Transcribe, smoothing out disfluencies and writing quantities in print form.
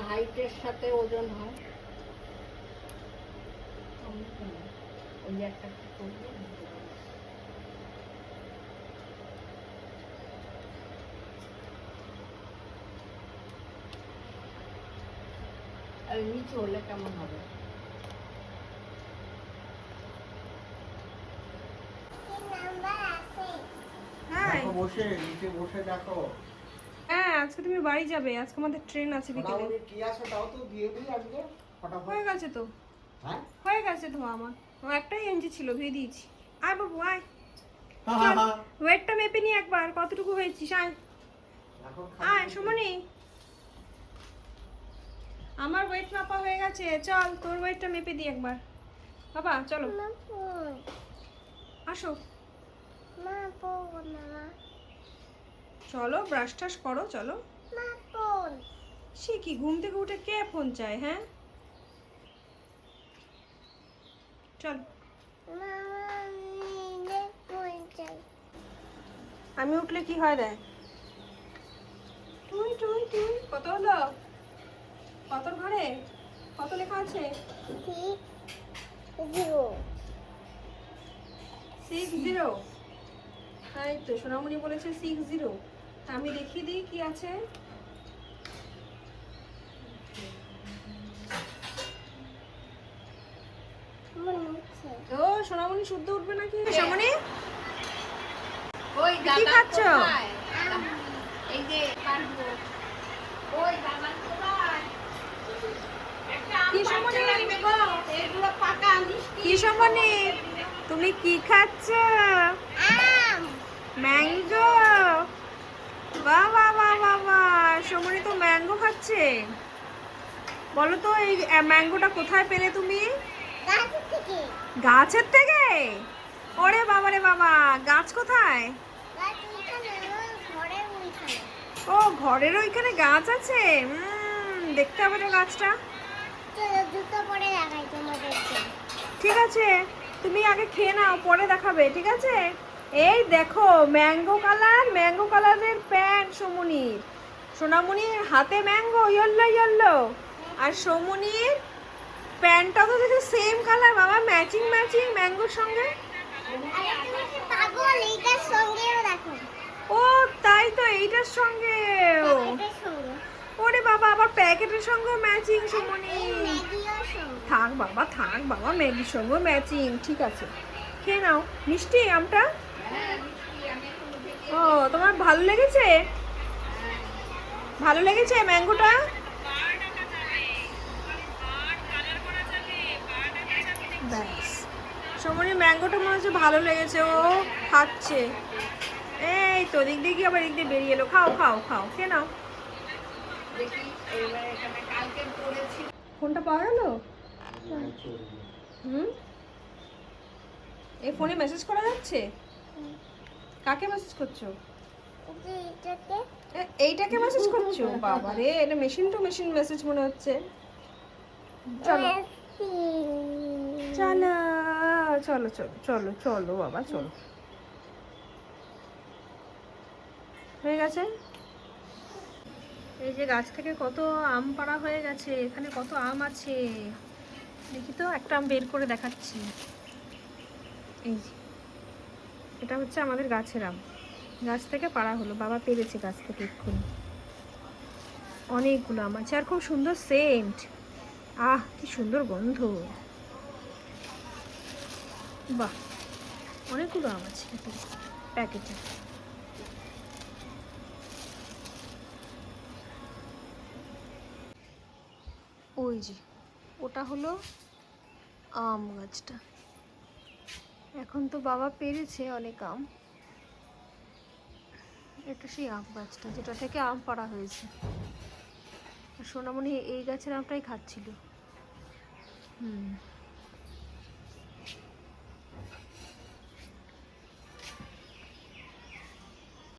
হাইটের সাথে ওজন হয়। ওই একটা কি করবো, আর নিচে হলে কেমন হবে? বসে নিচে বসে দেখো। হ্যাঁ, আজকে তুমি বাড়ি যাবে, আজকে আমাদের ট্রেন আছে বিকেলে। কি আছে তাও তো দিয়ে দিই আজকে ফটাফট। হয়ে গেছে তো, হ্যাঁ হয়ে গেছে তো আমার একটাই এনজি ছিল, ধুয়ে দিয়েছি। আয় বাবু আয়, ওয়েটটা মেপে নি একবার, কতটুকু হয়েছিস। আয় আয় সুমনি, আমার ওয়েট মাপা হয়ে গেছে, চল তোর ওয়েটটা মেপে দিই একবার। বাবা চলো আসো, চলো ব্রাশ টাশ করো, চলো। সে কি, ঘুম থেকে উঠে কে ফোন চায়? হ্যাঁ চল। আমি উঠলে কি হয় দেখ, টুই টুই টুই। কত হলো? কতর ঘরে কত লেখা আছে? 60। তাই তো সোনামণি বলেছে 60। আমি দেখিয়ে দিই কি আছে। ও সোনামণি শুদ্ধ উঠবে নাকি? সোনামণি ওই কি খাচ্ছ? এই যে কাটবো, ওই দাদা কোথায়? কি সোনামণি, এগুলো পাকা মিষ্টি। কি সোনামণি তুমি কি খাচ্ছ? ম্যাঙ্গো। বাহ বাহ বাহ বাহ বাহ, সোনামণি তো ম্যাঙ্গো খাচ্ছে। বলো তো এই ম্যাঙ্গোটা কোথায় পেলে তুমি? গাছের থেকে? ওরে বাবা রে বাবা, গাছ কোথায়? ও ঘরের ওইখানে গাছ আছে, দেখতে হবে তো গাছটা। ঠিক আছে, তুমি আগে খেয়ে নাও, পরে দেখাবে, ঠিক আছে? এই দেখো ম্যাঙ্গো কালারের প্যান্ট সোমনির। সোনামণির হাতে ম্যাঙ্গো, ইয়েলো ইয়েলো, আর সোমনির প্যান্টটা তো দেখে সেম কালার বাবা, ম্যাচিং ম্যাচিং ম্যাঙ্গোর সঙ্গে। ও তাই তো, এইটার সঙ্গে। ওরে বাবা, আবার প্যাকেটের সঙ্গে ম্যাচিং সোমনি। থাক বাবা, ম্যাগির সঙ্গে ম্যাচিং, ঠিক আছে খেয়ে নাও। মিষ্টি আমটা? ও তোমার ভালো লেগেছে? ভালো লেগেছে ম্যাঙ্গোটা? ব্যাস, সোমনি ম্যাঙ্গোটা মনে হচ্ছে ভালো লেগেছে, ও খাচ্ছে। এই তো দিক দিয়ে আবার দিক দিয়ে বেরিয়ে এলো। খাও খাও খাও, খেয়ে নাও। ফোনটা পাওয়া গেল? এই ফোনে মেসেজ করা যাচ্ছে? কাকে মেসেজ করছো? এইটাকে মেসেজ করছো? বাবা রে, এটা মেশিন টু মেশিন মেসেজ মনে হচ্ছে। চলো চলো চলো চলো চলো চলো বাবা চলো। হয়ে গেছে। এই যে গাছ থেকে কত আম পাড়া হয়ে গেছে, এখানে কত আম আছে দেখি তো, একটা আম বের করে দেখাচ্ছি। এই যে এটা হচ্ছে আমাদের গাছের আম, গাছ থেকে পাড়া হলো, বাবা পেরেছে গাছ থেকে এক্ষুনি। অনেকগুলো আম আছে আর খুব সুন্দর সেন্ট, আহ কি সুন্দর গন্ধ, বাহ অনেকগুলো আম আছে প্যাকেটে। ওই যে ওটা হলো আম গাছটা, এখন তো বাবা পেরেছে অনেক আম। এটা সেই আম গাছটা যেটা থেকে আম পাড়া হয়েছে। সোনামণি এই গাছের আমটাই খাচ্ছিল।